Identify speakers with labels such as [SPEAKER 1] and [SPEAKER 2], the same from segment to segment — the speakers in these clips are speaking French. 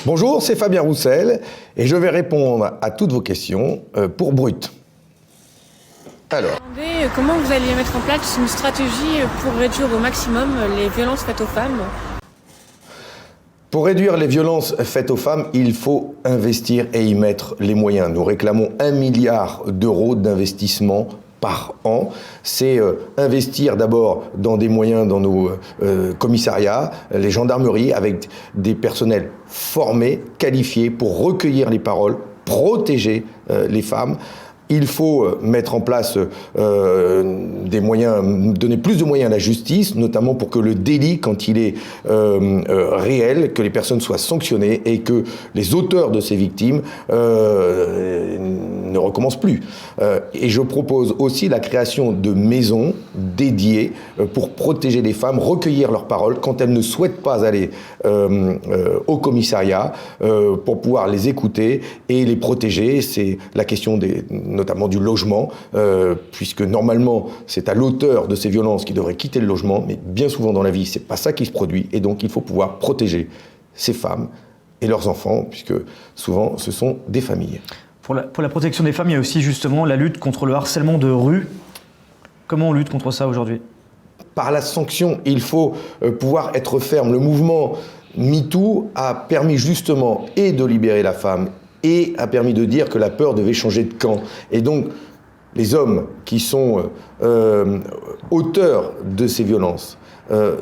[SPEAKER 1] Bonjour, c'est Fabien Roussel et je vais répondre à toutes vos questions pour Brut. Alors.
[SPEAKER 2] Comment vous allez mettre en place une stratégie pour réduire au maximum les violences faites aux femmes ?
[SPEAKER 1] Pour réduire les violences faites aux femmes, il faut investir et y mettre les moyens. Nous réclamons 1 milliard d'euros d'investissement par an. C'est investir d'abord dans des moyens dans nos commissariats, les gendarmeries, avec des personnels formés, qualifiés pour recueillir les paroles, protéger les femmes. Il faut mettre en place des moyens, donner plus de moyens à la justice, notamment pour que le délit, quand il est réel, que les personnes soient sanctionnées et que les auteurs de ces victimes ne recommencent plus. Et je propose aussi la création de maisons dédiées pour protéger les femmes, recueillir leurs paroles quand elles ne souhaitent pas aller au commissariat, pour pouvoir les écouter et les protéger. C'est la question notamment du logement, puisque normalement c'est à l'auteur de ces violences qui devrait quitter le logement, mais bien souvent dans la vie c'est pas ça qui se produit, et donc il faut pouvoir protéger ces femmes et leurs enfants, puisque souvent ce sont des familles.
[SPEAKER 3] Pour la protection des femmes, il y a aussi justement la lutte contre le harcèlement de rue. Comment on lutte contre ça aujourd'hui ?
[SPEAKER 1] Par la sanction, il faut pouvoir être ferme. Le mouvement MeToo a permis justement et de libérer la femme et a permis de dire que la peur devait changer de camp. Et donc, les hommes qui sont auteurs de ces violences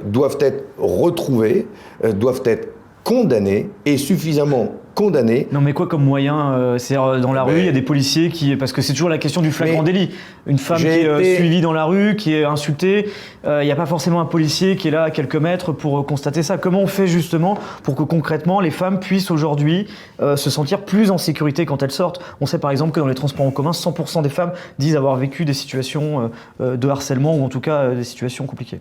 [SPEAKER 1] doivent être retrouvés, doivent être condamnés et suffisamment condamnés.
[SPEAKER 3] Non mais quoi comme moyen c'est-à-dire dans la rue, il y a des policiers qui... Parce que c'est toujours la question du flagrant délit. Une femme qui est suivie dans la rue, qui est insultée, il n'y a pas forcément un policier qui est là à quelques mètres pour constater ça. Comment on fait justement pour que concrètement les femmes puissent aujourd'hui se sentir plus en sécurité quand elles sortent ? On sait par exemple que dans les transports en commun, 100% des femmes disent avoir vécu des situations de harcèlement ou en tout cas des situations compliquées.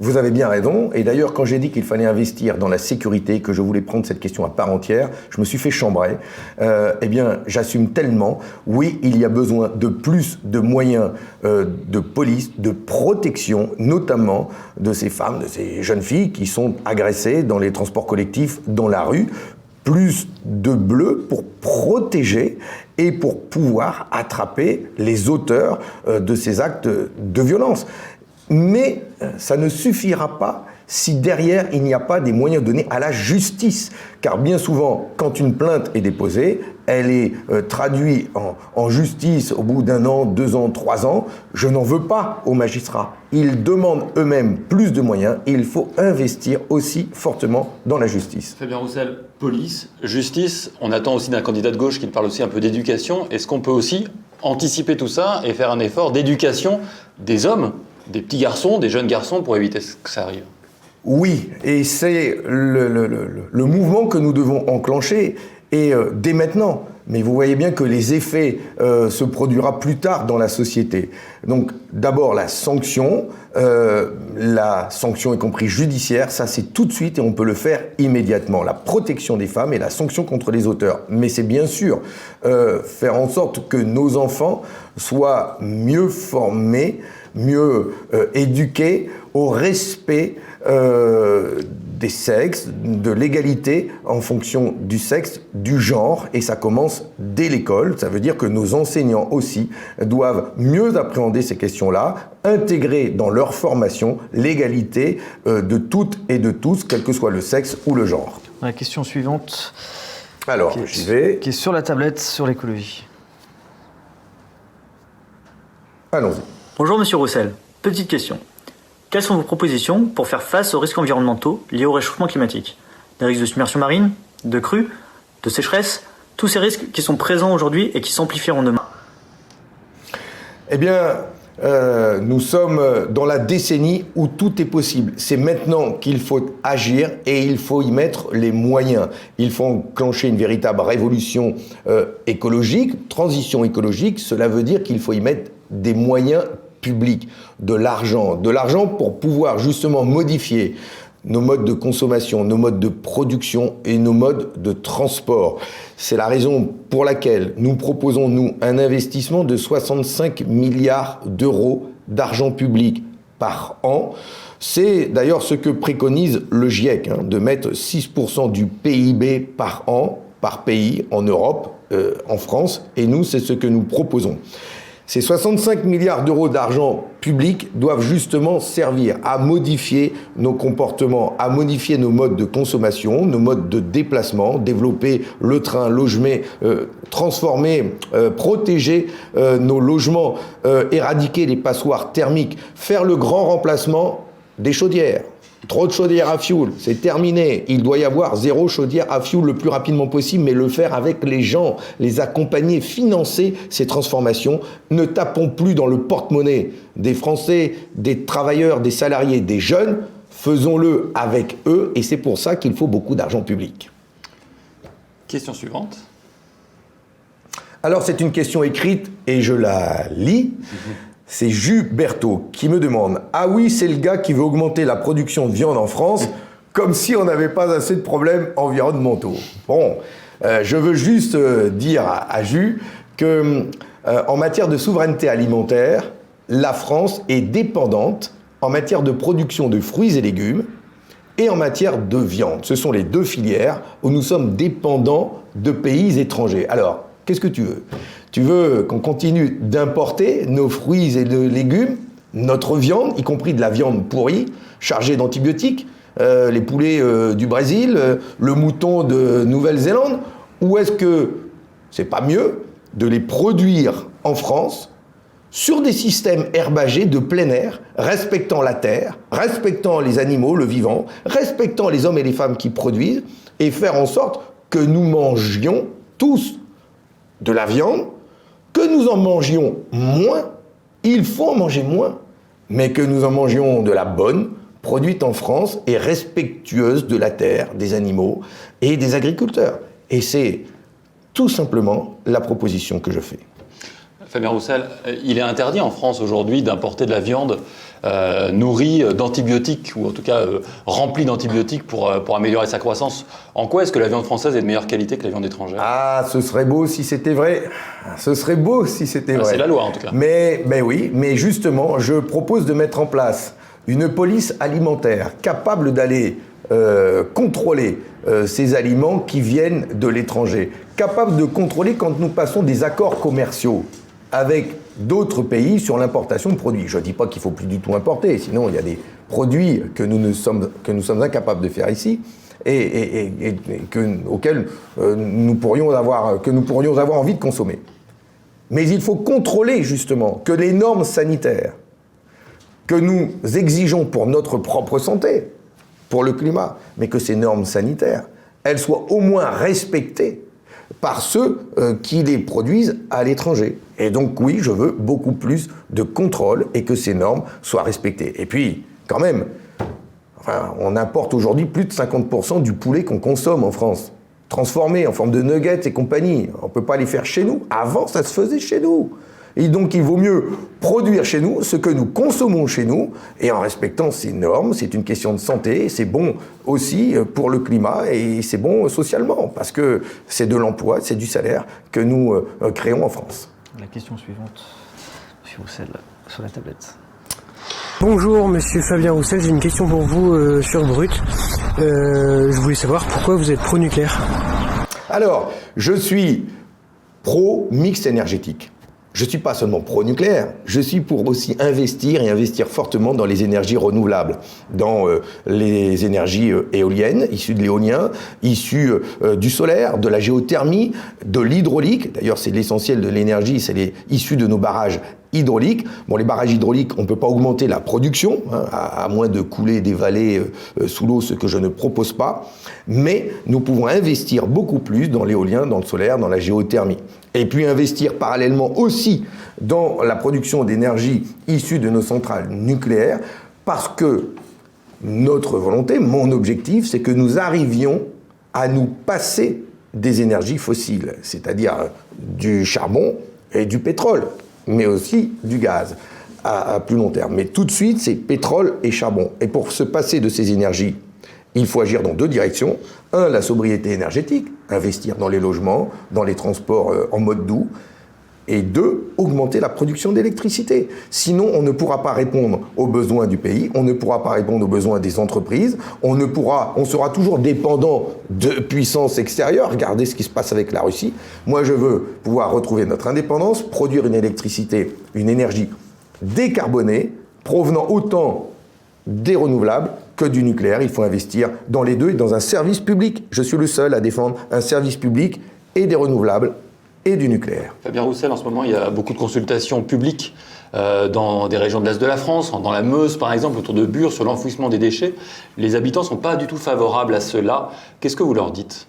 [SPEAKER 1] Vous avez bien raison, et d'ailleurs quand j'ai dit qu'il fallait investir dans la sécurité, que je voulais prendre cette question à part entière, je me suis fait chambrer. Eh bien j'assume tellement, oui il y a besoin de plus de moyens de police, de protection, notamment de ces femmes, de ces jeunes filles qui sont agressées dans les transports collectifs, dans la rue, plus de bleu pour protéger et pour pouvoir attraper les auteurs de ces actes de violence. Mais ça ne suffira pas si derrière il n'y a pas des moyens donnés à la justice. Car bien souvent, quand une plainte est déposée, elle est traduite en justice au bout d'1 an, 2 ans, 3 ans. Je n'en veux pas aux magistrats. Ils demandent eux-mêmes plus de moyens et il faut investir aussi fortement dans la justice.
[SPEAKER 4] Fabien Roussel, police, justice, on attend aussi d'un candidat de gauche qui parle aussi un peu d'éducation. Est-ce qu'on peut aussi anticiper tout ça et faire un effort d'éducation des hommes, des petits garçons, des jeunes garçons, pour éviter que ça arrive?
[SPEAKER 1] Oui, et c'est le mouvement que nous devons enclencher, et dès maintenant. Mais vous voyez bien que les effets se produira plus tard dans la société. Donc d'abord la sanction y compris judiciaire, ça c'est tout de suite et on peut le faire immédiatement. La protection des femmes et la sanction contre les auteurs. Mais c'est bien sûr faire en sorte que nos enfants soient mieux formés, mieux éduqués au respect des sexes, de l'égalité en fonction du sexe, du genre, et ça commence dès l'école. Ça veut dire que nos enseignants aussi doivent mieux appréhender ces questions-là, intégrer dans leur formation l'égalité de toutes et de tous, quel que soit le sexe ou le genre.
[SPEAKER 3] La question suivante.
[SPEAKER 1] Alors, j'y vais.
[SPEAKER 3] Qui est sur la tablette, sur l'écologie.
[SPEAKER 1] Allons-y.
[SPEAKER 5] Bonjour Monsieur Roussel, petite question. Quelles sont vos propositions pour faire face aux risques environnementaux liés au réchauffement climatique ? Des risques de submersion marine, de crues, de sécheresse, tous ces risques qui sont présents aujourd'hui et qui s'amplifieront demain.
[SPEAKER 1] Eh bien, nous sommes dans la décennie où tout est possible. C'est maintenant qu'il faut agir et il faut y mettre les moyens. Il faut enclencher une véritable révolution écologique, transition écologique. Cela veut dire qu'il faut y mettre des moyens public, de l'argent pour pouvoir justement modifier nos modes de consommation, nos modes de production et nos modes de transport. C'est la raison pour laquelle nous proposons, nous, un investissement de 65 milliards d'euros d'argent public par an C'est d'ailleurs ce que préconise le GIEC, de mettre 6% du PIB par an, par pays, en Europe, en France, et nous, c'est ce que nous proposons. Ces 65 milliards d'euros d'argent public doivent justement servir à modifier nos comportements, à modifier nos modes de consommation, nos modes de déplacement, développer le train, transformer, protéger nos logements, éradiquer les passoires thermiques, faire le grand remplacement des chaudières. Trop de chaudières à fioul, c'est terminé. Il doit y avoir 0 chaudière à fioul le plus rapidement possible, mais le faire avec les gens, les accompagner, financer ces transformations. Ne tapons plus dans le porte-monnaie des Français, des travailleurs, des salariés, des jeunes. Faisons-le avec eux, et c'est pour ça qu'il faut beaucoup d'argent public.
[SPEAKER 4] Question suivante.
[SPEAKER 1] Alors, c'est une question écrite, et je la lis. C'est Jus Berthaud qui me demande « Ah oui, c'est le gars qui veut augmenter la production de viande en France, comme si on n'avait pas assez de problèmes environnementaux. » Bon, je veux juste dire à Jus que en matière de souveraineté alimentaire, la France est dépendante en matière de production de fruits et légumes et en matière de viande. Ce sont les deux filières où nous sommes dépendants de pays étrangers. Alors, qu'est-ce que tu veux ? Tu veux qu'on continue d'importer nos fruits et nos légumes, notre viande, y compris de la viande pourrie, chargée d'antibiotiques, les poulets du Brésil, le mouton de Nouvelle-Zélande, ou est-ce que c'est pas mieux de les produire en France sur des systèmes herbagés de plein air, respectant la terre, respectant les animaux, le vivant, respectant les hommes et les femmes qui produisent, et faire en sorte que nous mangions tous de la viande, que nous en mangions moins, il faut en manger moins, mais que nous en mangions de la bonne, produite en France et respectueuse de la terre, des animaux et des agriculteurs. Et c'est tout simplement la proposition que je fais.
[SPEAKER 4] Fabien Roussel, il est interdit en France aujourd'hui d'importer de la viande nourrie d'antibiotiques, ou en tout cas remplie d'antibiotiques pour améliorer sa croissance. En quoi est-ce que la viande française est de meilleure qualité que la viande étrangère ?
[SPEAKER 1] Ah, ce serait beau si c'était vrai. Ce serait beau si c'était vrai.
[SPEAKER 4] C'est la loi en tout cas.
[SPEAKER 1] Mais oui, mais justement, je propose de mettre en place une police alimentaire capable d'aller contrôler ces aliments qui viennent de l'étranger, capable de contrôler quand nous passons des accords commerciaux avec d'autres pays sur l'importation de produits. Je ne dis pas qu'il ne faut plus du tout importer, sinon il y a des produits que nous sommes incapables de faire ici et auxquels nous pourrions avoir envie de consommer. Mais il faut contrôler justement que les normes sanitaires que nous exigeons pour notre propre santé, pour le climat, mais que ces normes sanitaires, elles soient au moins respectées par ceux qui les produisent à l'étranger. Et donc oui, je veux beaucoup plus de contrôle et que ces normes soient respectées. Et puis, quand même, on importe aujourd'hui plus de 50% du poulet qu'on consomme en France, transformé en forme de nuggets et compagnie. On ne peut pas les faire chez nous. Avant, ça se faisait chez nous. Et donc, il vaut mieux produire chez nous ce que nous consommons chez nous, et en respectant ces normes. C'est une question de santé, c'est bon aussi pour le climat, et c'est bon socialement, parce que c'est de l'emploi, c'est du salaire que nous créons en France.
[SPEAKER 3] La question suivante, M. Roussel, sur la tablette.
[SPEAKER 6] Bonjour Monsieur Fabien Roussel, j'ai une question pour vous sur Brut. Je voulais savoir pourquoi vous êtes pro-nucléaire.
[SPEAKER 1] Alors, je suis pro-mix énergétique. Je ne suis pas seulement pro-nucléaire, je suis pour aussi investir fortement dans les énergies renouvelables, dans les énergies éoliennes, issues de l'éolien, issues du solaire, de la géothermie, de l'hydraulique. D'ailleurs, c'est l'essentiel de l'énergie, c'est issu de nos barrages hydrauliques. Bon, les barrages hydrauliques, on ne peut pas augmenter la production, à moins de couler des vallées sous l'eau, ce que je ne propose pas. Mais nous pouvons investir beaucoup plus dans l'éolien, dans le solaire, dans la géothermie. Et puis investir parallèlement aussi dans la production d'énergie issue de nos centrales nucléaires, parce que notre volonté, mon objectif, c'est que nous arrivions à nous passer des énergies fossiles, c'est-à-dire du charbon et du pétrole, mais aussi du gaz à plus long terme. Mais tout de suite, c'est pétrole et charbon. Et pour se passer de ces énergies, il faut agir dans deux directions. La sobriété énergétique, investir dans les logements, dans les transports en mode doux, Et 2, augmenter la production d'électricité. Sinon, on ne pourra pas répondre aux besoins du pays, on ne pourra pas répondre aux besoins des entreprises, on sera toujours dépendant de puissances extérieures. Regardez ce qui se passe avec la Russie. Moi, je veux pouvoir retrouver notre indépendance, produire une électricité, une énergie décarbonée, provenant autant des renouvelables que du nucléaire. Il faut investir dans les deux et dans un service public. Je suis le seul à défendre un service public et des renouvelables et du nucléaire.
[SPEAKER 4] Fabien Roussel, en ce moment, il y a beaucoup de consultations publiques dans des régions de l'Est de la France, dans la Meuse par exemple, autour de Bure, sur l'enfouissement des déchets. Les habitants ne sont pas du tout favorables à cela. Qu'est-ce que vous leur dites ?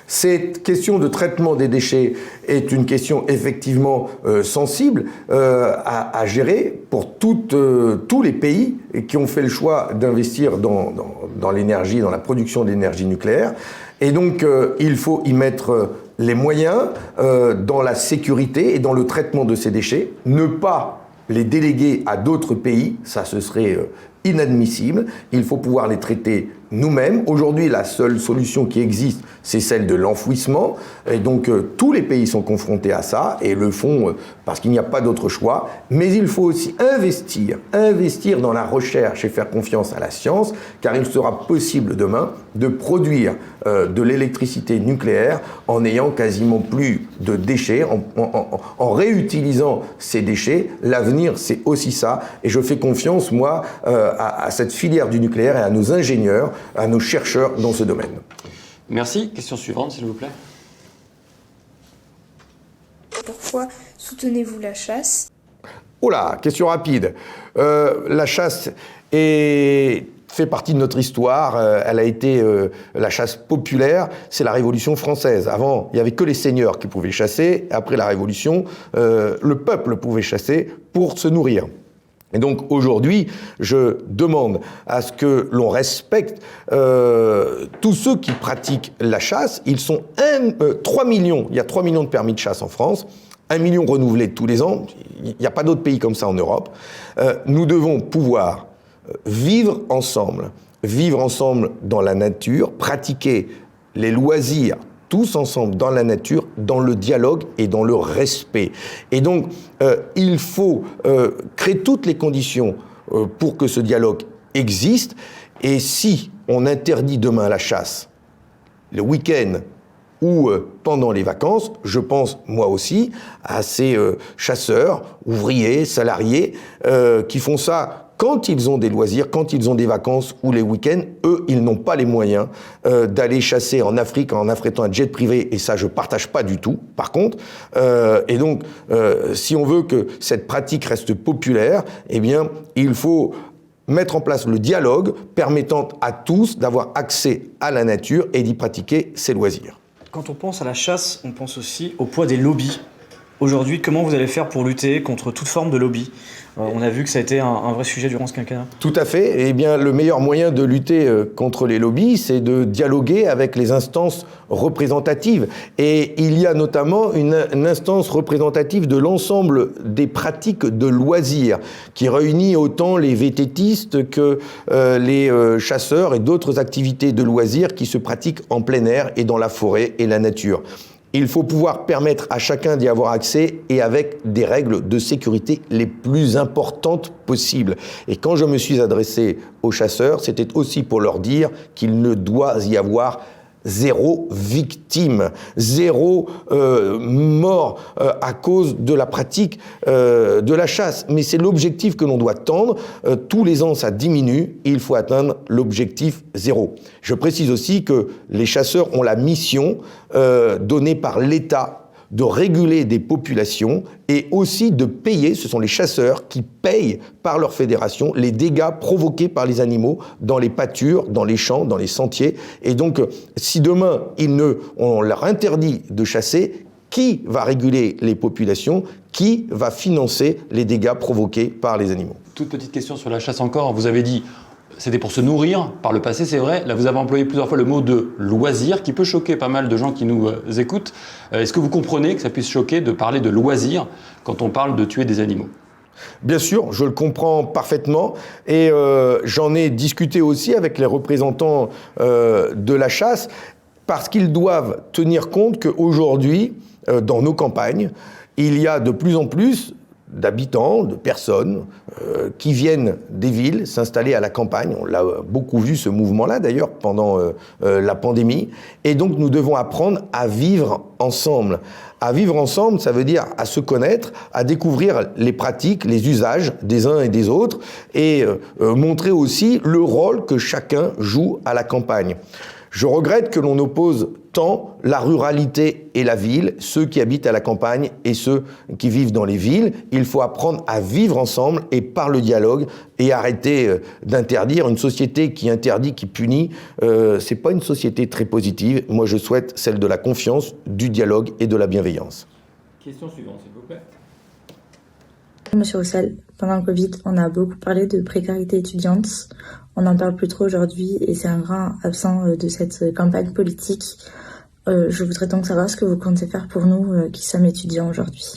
[SPEAKER 1] Cette question de traitement des déchets est une question effectivement sensible à gérer pour tous les pays qui ont fait le choix d'investir dans l'énergie, dans la production d'énergie nucléaire. Et donc, il faut y mettre les moyens dans la sécurité et dans le traitement de ces déchets. Ne pas les déléguer à d'autres pays, ça ce serait inadmissible. Il faut pouvoir les traiter nous-mêmes. Aujourd'hui, la seule solution qui existe, c'est celle de l'enfouissement. Et donc, tous les pays sont confrontés à ça et le font parce qu'il n'y a pas d'autre choix. Mais il faut aussi investir dans la recherche et faire confiance à la science, car il sera possible demain de produire de l'électricité nucléaire en n'ayant quasiment plus de déchets, en réutilisant ces déchets. L'avenir, c'est aussi ça. Et je fais confiance, moi, à cette filière du nucléaire et à nos ingénieurs, à nos chercheurs dans ce domaine.
[SPEAKER 4] Merci. Question suivante, s'il vous plaît.
[SPEAKER 7] Pourquoi soutenez-vous la chasse ?
[SPEAKER 1] Oh là, question rapide. La chasse fait partie de notre histoire. Elle a été la chasse populaire. C'est la Révolution française. Avant, il n'y avait que les seigneurs qui pouvaient chasser. Après la Révolution, le peuple pouvait chasser pour se nourrir. Et donc aujourd'hui, je demande à ce que l'on respecte tous ceux qui pratiquent la chasse. Ils sont 3 millions, il y a 3 millions de permis de chasse en France, 1 million renouvelés tous les ans, il n'y a pas d'autre pays comme ça en Europe. Nous devons pouvoir vivre ensemble dans la nature, pratiquer les loisirs tous ensemble dans la nature, dans le dialogue et dans le respect. Et donc, il faut créer toutes les conditions pour que ce dialogue existe. Et si on interdit demain la chasse, le week-end ou pendant les vacances, je pense moi aussi à ces chasseurs, ouvriers, salariés, qui font ça quand ils ont des loisirs, quand ils ont des vacances ou les week-ends. Eux, ils n'ont pas les moyens d'aller chasser en Afrique en affrétant un jet privé, et ça, je partage pas du tout, par contre. Et donc, si on veut que cette pratique reste populaire, eh bien, il faut mettre en place le dialogue permettant à tous d'avoir accès à la nature et d'y pratiquer ses loisirs.
[SPEAKER 3] Quand on pense à la chasse, on pense aussi au poids des lobbies. Aujourd'hui, comment vous allez faire pour lutter contre toute forme de lobby ? On a vu que ça a été un vrai sujet durant ce quinquennat.
[SPEAKER 1] Tout à fait. Eh bien, le meilleur moyen de lutter contre les lobbies, c'est de dialoguer avec les instances représentatives. Et il y a notamment une instance représentative de l'ensemble des pratiques de loisirs, qui réunit autant les vététistes que les chasseurs et d'autres activités de loisirs qui se pratiquent en plein air et dans la forêt et la nature. Il faut pouvoir permettre à chacun d'y avoir accès et avec des règles de sécurité les plus importantes possibles. Et quand je me suis adressé aux chasseurs, c'était aussi pour leur dire qu'il ne doit y avoir zéro victime, zéro mort à cause de la pratique de la chasse. Mais c'est l'objectif que l'on doit tendre. Tous les ans, ça diminue. Et il faut atteindre l'objectif zéro. Je précise aussi que les chasseurs ont la mission donnée par l'État de réguler des populations et aussi de payer, ce sont les chasseurs qui payent par leur fédération les dégâts provoqués par les animaux dans les pâtures, dans les champs, dans les sentiers. Et donc, si demain, on leur interdit de chasser, qui va réguler les populations? Qui va financer les dégâts provoqués par les animaux?
[SPEAKER 4] Toute petite question sur la chasse encore. Vous avez dit c'était pour se nourrir, par le passé c'est vrai. Là vous avez employé plusieurs fois le mot de loisir, qui peut choquer pas mal de gens qui nous écoutent. Est-ce que vous comprenez que ça puisse choquer de parler de loisir quand on parle de tuer des animaux ?
[SPEAKER 1] Bien sûr, je le comprends parfaitement et j'en ai discuté aussi avec les représentants de la chasse. parce qu'ils doivent tenir compte qu'aujourd'hui, dans nos campagnes, il y a de plus en plus d'habitants, de personnes qui viennent des villes s'installer à la campagne. On l'a beaucoup vu ce mouvement-là d'ailleurs pendant la pandémie. Et donc nous devons apprendre à vivre ensemble. À vivre ensemble, ça veut dire à se connaître, à découvrir les pratiques, les usages des uns et des autres et montrer aussi le rôle que chacun joue à la campagne. Je regrette que l'on oppose tant la ruralité et la ville, ceux qui habitent à la campagne et ceux qui vivent dans les villes. Il faut apprendre à vivre ensemble et par le dialogue et arrêter d'interdire. Une société qui interdit, qui punit, c'est pas une société très positive. Moi, je souhaite celle de la confiance, du dialogue et de la bienveillance.
[SPEAKER 8] Question suivante, s'il vous plaît.
[SPEAKER 9] Monsieur Roussel, pendant le Covid, on a beaucoup parlé de précarité étudiante. On n'en parle plus trop aujourd'hui et c'est un grand absent de cette campagne politique. Je voudrais donc savoir ce que vous comptez faire pour nous qui sommes étudiants aujourd'hui.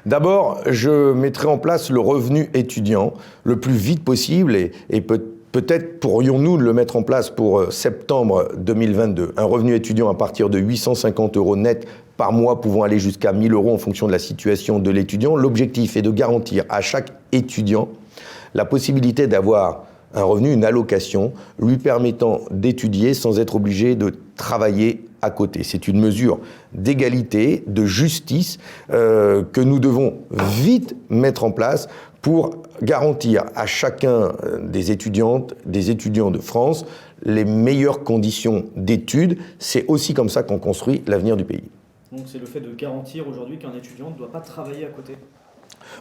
[SPEAKER 1] D'abord, je mettrai en place le revenu étudiant le plus vite possible et peut-être pourrions-nous le mettre en place pour septembre 2022. Un revenu étudiant à partir de 850 € net par mois, pouvant aller jusqu'à 1 000 € en fonction de la situation de l'étudiant. L'objectif est de garantir à chaque étudiant la possibilité d'avoir un revenu, une allocation, lui permettant d'étudier sans être obligé de travailler à côté. C'est une mesure d'égalité, de justice que nous devons vite mettre en place pour garantir à chacun des étudiantes, des étudiants de France, les meilleures conditions d'études. C'est aussi comme ça qu'on construit l'avenir du pays.
[SPEAKER 3] Donc c'est le fait de garantir aujourd'hui qu'un étudiant ne doit pas travailler à côté.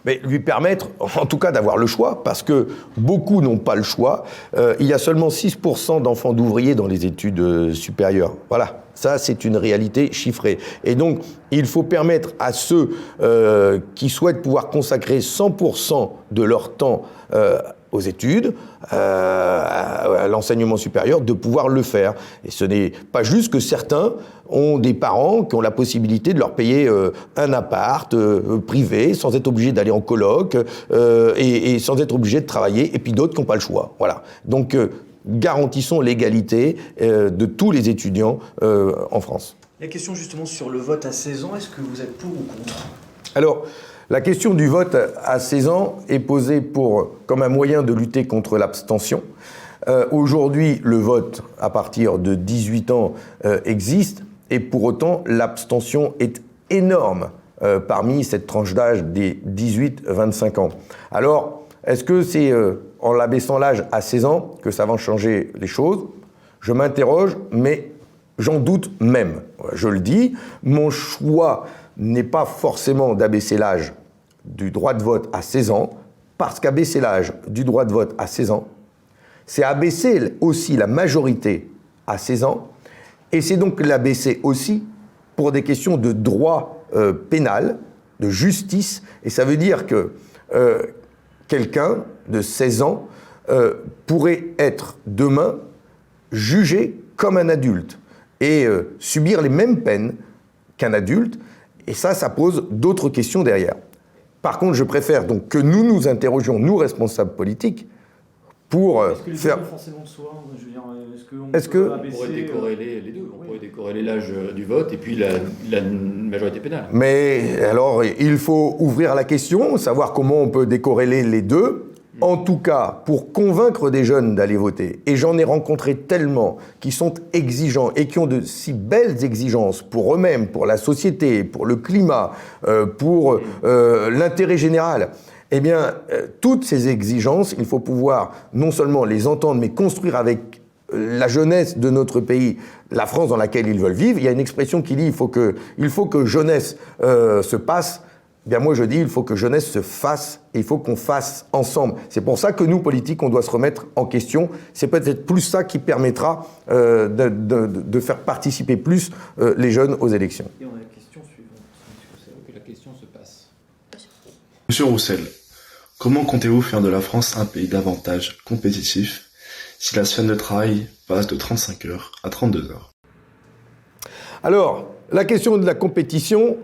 [SPEAKER 1] Mais lui permettre, en tout cas, d'avoir le choix, parce que beaucoup n'ont pas le choix. Il y a seulement 6% d'enfants d'ouvriers dans les études supérieures. Voilà, ça c'est une réalité chiffrée. Et donc, il faut permettre à ceux qui souhaitent pouvoir consacrer 100% de leur temps aux études, à l'enseignement supérieur, de pouvoir le faire. Et ce n'est pas juste que certains ont des parents qui ont la possibilité de leur payer un appart privé, sans être obligés d'aller en coloc, et sans être obligés de travailler, et puis d'autres qui n'ont pas le choix. Voilà. Donc, garantissons l'égalité de tous les étudiants en France.
[SPEAKER 3] La question justement sur le vote à 16 ans, est-ce que vous êtes pour ou contre ?
[SPEAKER 1] Alors, la question du vote à 16 ans est posée comme un moyen de lutter contre l'abstention. Aujourd'hui, le vote à partir de 18 ans existe et pour autant, l'abstention est énorme parmi cette tranche d'âge des 18-25 ans. Alors, est-ce que c'est en l'abaissant l'âge à 16 ans que ça va changer les choses ? Je m'interroge, mais j'en doute même. Je le dis, mon choix n'est pas forcément d'abaisser l'âge du droit de vote à 16 ans, parce qu'abaisser l'âge du droit de vote à 16 ans, c'est abaisser aussi la majorité à 16 ans, et c'est donc l'abaisser aussi pour des questions de droit pénal, de justice, et ça veut dire que quelqu'un de 16 ans pourrait être demain jugé comme un adulte, et subir les mêmes peines qu'un adulte, et ça pose d'autres questions derrière. Par contre, je préfère donc que nous nous interrogions, nous responsables politiques, pour
[SPEAKER 3] est-ce que les
[SPEAKER 1] faire...
[SPEAKER 3] deux vont forcément de soi, je veux dire,
[SPEAKER 8] On pourrait décorréler les deux. On pourrait décorréler l'âge du vote et puis la majorité pénale.
[SPEAKER 1] Mais alors, il faut ouvrir la question, savoir comment on peut décorréler les deux. En tout cas, pour convaincre des jeunes d'aller voter, et j'en ai rencontré tellement qui sont exigeants et qui ont de si belles exigences pour eux-mêmes, pour la société, pour le climat, pour l'intérêt général, eh bien, toutes ces exigences, il faut pouvoir non seulement les entendre, mais construire avec la jeunesse de notre pays, la France dans laquelle ils veulent vivre. Il y a une expression qui dit il faut que jeunesse se passe. Bien moi je dis, il faut que jeunesse se fasse, et il faut qu'on fasse ensemble. C'est pour ça que nous, politiques, on doit se remettre en question. C'est peut-être plus ça qui permettra de faire participer plus les jeunes aux élections.
[SPEAKER 3] Et on a la question suivante.
[SPEAKER 8] Que la question se passe.
[SPEAKER 10] Monsieur Roussel, comment comptez-vous faire de la France un pays davantage compétitif si la semaine de travail passe de 35 heures à 32 heures ?
[SPEAKER 1] Alors, la question de la compétition,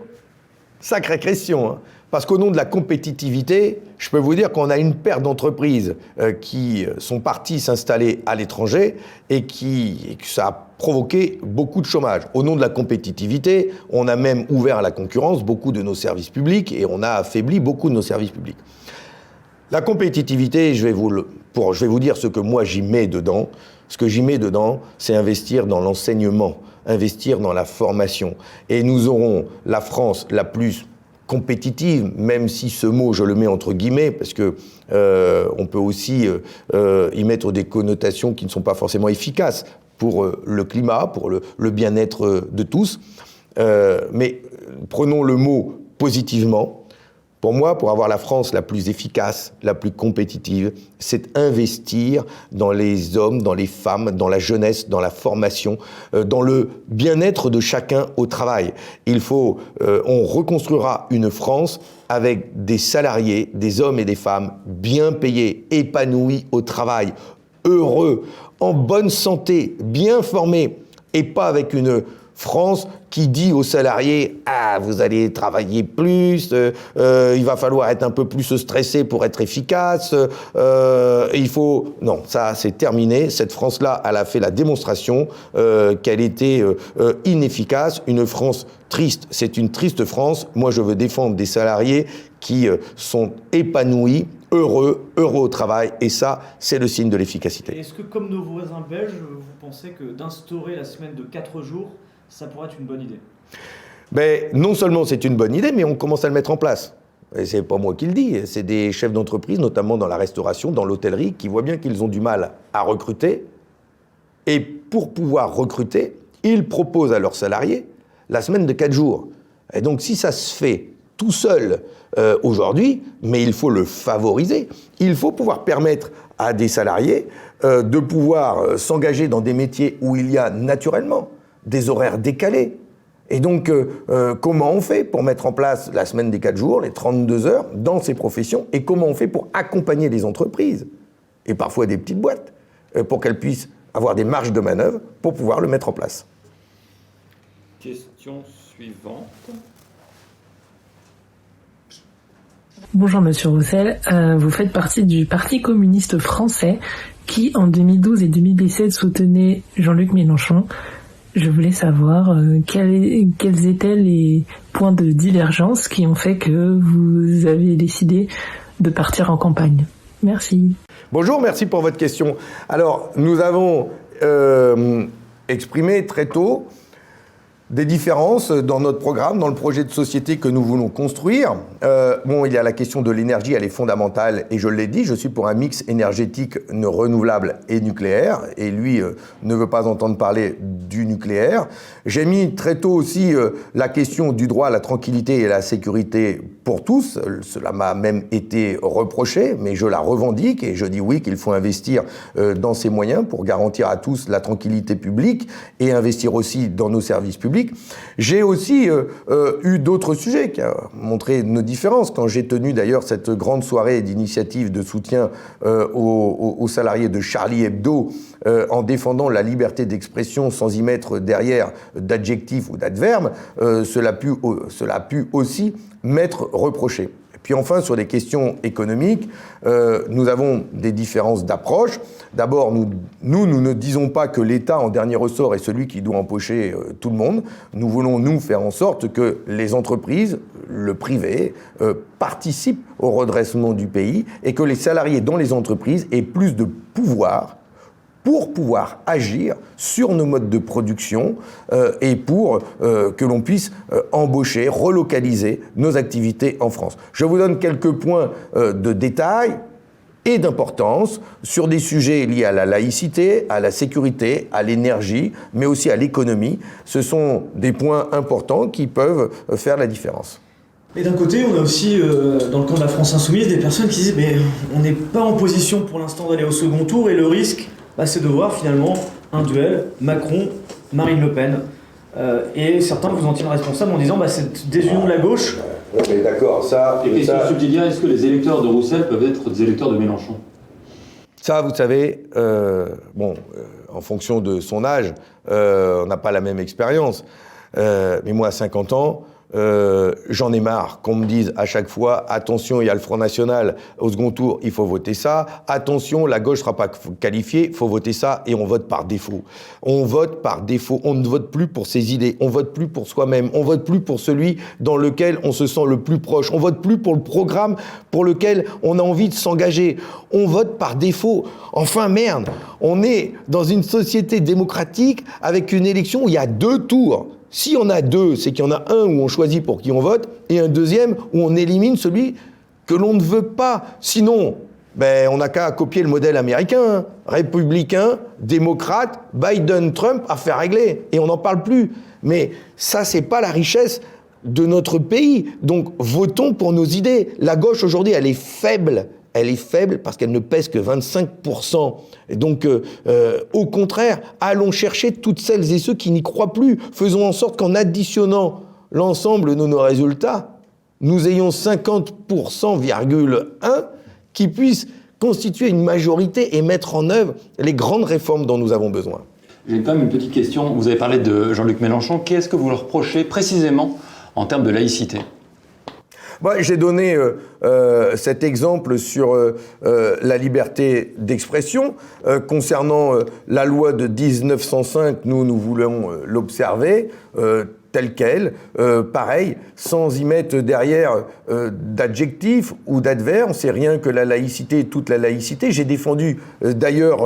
[SPEAKER 1] Sacrée question, hein. Parce qu'au nom de la compétitivité, je peux vous dire qu'on a une paire d'entreprises qui sont parties s'installer à l'étranger et que ça a provoqué beaucoup de chômage. Au nom de la compétitivité, on a même ouvert à la concurrence beaucoup de nos services publics et on a affaibli beaucoup de nos services publics. La compétitivité, je vais vous dire ce que moi j'y mets dedans. Ce que j'y mets dedans, c'est investir dans l'enseignement, investir dans la formation. Et nous aurons la France la plus compétitive, même si ce mot, je le mets entre guillemets, parce que on peut aussi y mettre des connotations qui ne sont pas forcément efficaces pour le climat, pour le bien-être de tous. Mais prenons le mot positivement. Pour moi, pour avoir la France la plus efficace, la plus compétitive, c'est investir dans les hommes, dans les femmes, dans la jeunesse, dans la formation, dans le bien-être de chacun au travail. On reconstruira une France avec des salariés, des hommes et des femmes bien payés, épanouis au travail, heureux, en bonne santé, bien formés, et pas avec une France qui dit aux salariés « Ah, vous allez travailler plus, il va falloir être un peu plus stressé pour être efficace, Non, ça c'est terminé. Cette France-là, elle a fait la démonstration qu'elle était inefficace. Une France triste, c'est une triste France. Moi, je veux défendre des salariés qui sont épanouis, heureux au travail, et ça, c'est le signe de l'efficacité.
[SPEAKER 3] Est-ce que, comme nos voisins belges, vous pensez que d'instaurer la semaine de 4 jours, ça pourrait être une bonne idée?
[SPEAKER 1] Mais non seulement c'est une bonne idée, mais on commence à le mettre en place. Et c'est pas moi qui le dis, c'est des chefs d'entreprise, notamment dans la restauration, dans l'hôtellerie, qui voient bien qu'ils ont du mal à recruter. Et pour pouvoir recruter, ils proposent à leurs salariés la semaine de 4 jours. Et donc si ça se fait tout seul aujourd'hui, mais il faut le favoriser, il faut pouvoir permettre à des salariés de pouvoir s'engager dans des métiers où il y a naturellement des horaires décalés. Et donc, comment on fait pour mettre en place la semaine des 4 jours, les 32 heures, dans ces professions, et comment on fait pour accompagner les entreprises, et parfois des petites boîtes, pour qu'elles puissent avoir des marges de manœuvre pour pouvoir le mettre en place.
[SPEAKER 8] Question suivante.
[SPEAKER 11] Bonjour Monsieur Roussel, vous faites partie du Parti communiste français qui, en 2012 et 2017, soutenait Jean-Luc Mélenchon. Je voulais savoir quels étaient les points de divergence qui ont fait que vous avez décidé de partir en campagne. Merci.
[SPEAKER 1] Bonjour, merci pour votre question. Alors, nous avons exprimé très tôt des différences dans notre programme, dans le projet de société que nous voulons construire. Il y a la question de l'énergie, elle est fondamentale, et je l'ai dit, je suis pour un mix énergétique renouvelable et nucléaire, et lui ne veut pas entendre parler du nucléaire. J'ai mis très tôt aussi la question du droit à la tranquillité et à la sécurité pour tous. Cela m'a même été reproché, mais je la revendique, et je dis oui, qu'il faut investir dans ces moyens pour garantir à tous la tranquillité publique, et investir aussi dans nos services publics. J'ai aussi eu d'autres sujets qui ont montré nos différences. Quand j'ai tenu d'ailleurs cette grande soirée d'initiative de soutien aux salariés de Charlie Hebdo en défendant la liberté d'expression sans y mettre derrière d'adjectifs ou d'adverbes, cela a pu aussi m'être reproché. Puis enfin, sur les questions économiques, nous avons des différences d'approche. D'abord, nous ne disons pas que l'État, en dernier ressort, est celui qui doit empocher tout le monde. Nous voulons, nous, faire en sorte que les entreprises, le privé, participent au redressement du pays et que les salariés dans les entreprises aient plus de pouvoir pour pouvoir agir sur nos modes de production et pour que l'on puisse embaucher, relocaliser nos activités en France. Je vous donne quelques points de détail et d'importance sur des sujets liés à la laïcité, à la sécurité, à l'énergie, mais aussi à l'économie. Ce sont des points importants qui peuvent faire la différence.
[SPEAKER 3] Et d'un côté, on a aussi, dans le camp de la France Insoumise, des personnes qui disent mais on n'est pas en position pour l'instant d'aller au second tour, et le risque, c'est de voir finalement un duel Macron-Marine Le Pen. Et certains vous en tiennent responsable en disant cette désunion de la gauche.
[SPEAKER 1] Mais d'accord, ça...
[SPEAKER 4] Et question subsidiaire, est-ce que les électeurs de Roussel peuvent être des électeurs de Mélenchon?
[SPEAKER 1] Ça, vous savez, en fonction de son âge, on n'a pas la même expérience. Mais moi, à 50 ans, j'en ai marre qu'on me dise à chaque fois, attention, il y a le Front National, au second tour, il faut voter ça, attention, la gauche ne sera pas qualifiée, il faut voter ça, et on vote par défaut. On vote par défaut, on ne vote plus pour ses idées, on vote plus pour soi-même, on vote plus pour celui dans lequel on se sent le plus proche, on vote plus pour le programme pour lequel on a envie de s'engager, on vote par défaut. Enfin merde, on est dans une société démocratique avec une élection où il y a 2 tours. Si on a 2, c'est qu'il y en a un où on choisit pour qui on vote et un deuxième où on élimine celui que l'on ne veut pas. Sinon, on n'a qu'à copier le modèle américain, républicain, démocrate, Biden, Trump, affaire réglée. Et on n'en parle plus. Mais ça, c'est pas la richesse de notre pays. Donc, votons pour nos idées. La gauche, aujourd'hui, elle est faible. Elle est faible parce qu'elle ne pèse que 25%. Et donc, au contraire, allons chercher toutes celles et ceux qui n'y croient plus. Faisons en sorte qu'en additionnant l'ensemble de nos résultats, nous ayons 50,1% qui puissent constituer une majorité et mettre en œuvre les grandes réformes dont nous avons besoin.
[SPEAKER 4] J'ai quand même une petite question. Vous avez parlé de Jean-Luc Mélenchon. Qu'est-ce que vous leur reprochez précisément en termes de laïcité ?
[SPEAKER 1] J'ai donné cet exemple sur la liberté d'expression. Concernant la loi de 1905, nous voulons l'observer telle qu'elle, pareil, sans y mettre derrière d'adjectifs ou d'adverbes. C'est rien que la laïcité, toute la laïcité. J'ai défendu d'ailleurs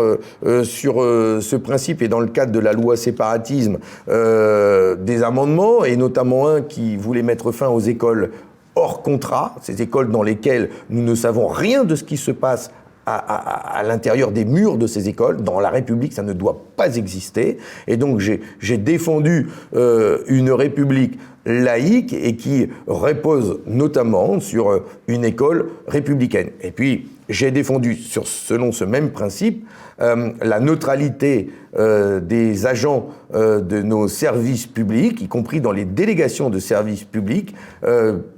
[SPEAKER 1] sur ce principe et dans le cadre de la loi séparatisme des amendements, et notamment un qui voulait mettre fin aux écoles hors contrat, ces écoles dans lesquelles nous ne savons rien de ce qui se passe à l'intérieur des murs de ces écoles. Dans la République, ça ne doit pas exister. Et donc j'ai défendu une République laïque et qui repose notamment sur une école républicaine. Et puis j'ai défendu, selon ce même principe, la neutralité des agents de nos services publics, y compris dans les délégations de services publics,